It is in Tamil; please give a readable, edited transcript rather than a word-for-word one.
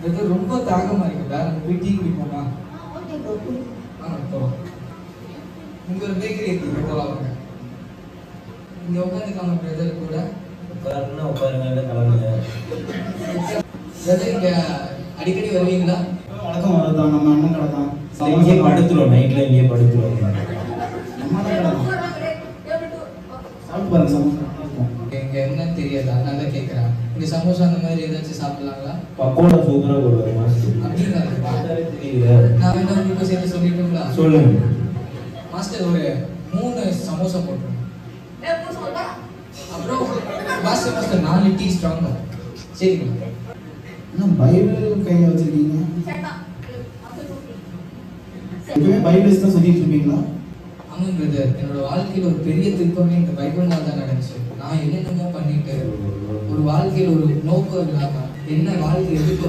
இது ரொம்ப தாகமா இருக்கு. வேற போய் டீ குடிப்போமா? போலாம். இங்க ஒரு பேக்கரி இருக்கு, போலாம் வாங்க. இங்க உட்காந்துக்காம பிரதர் கூட. உட்காருன்னா உட்காருங்க, இல்லை கிளம்புங்க. பிரதர் இங்க அடிக்கடி வருவீங்களா? வணக்கம் வரதான், நம்ம அண்ணன் கடை தான். இங்கேயே படுத்துருவோம், நைட்ல இங்கேயே படுத்துருவோம். நம்ம கடை தான். சாப்பிட்டு பாருங்க, சமோசா இங்க என்னன்னு தெரியாது, அதனால கேட்கறேன். இங்க சமோசா அந்த மாதிரி ஏதாச்சும் சாப்பிடலாங்களா? பக்கோடா சூப்பரா போடுவாரு மாஸ்டர். அப்படிங்களா? தெரியல, நான் வேணா உங்களுக்கு சேர்த்து சொல்லிட்டுங்களா? சொல்லுங்க மாஸ்டர் ஒரு 3 சமோசா போட்டுருங்க. அப்புறம் மாஸ்டர் 4 டீ ஸ்ட்ராங்கா. சரிங்களா? என்ன பைபிள் கையில் வச்சிருக்கீங்க? எப்பவுமே பைபிள் தான் சொல்லிட்டு இருப்பீங்களா? ஆமாம் பிரதர், என்னோட வாழ்க்கையில் ஒரு பெரிய திருப்பமே இந்த பைபிள்னால தான் நடந்துச்சு. நான் என்னென்னமோ பண்ணிட்டு ஒரு வாழ்க்கையில் ஒரு நோக்கம் இல்லாம என்ன வாழ்க்கை எதுக்கு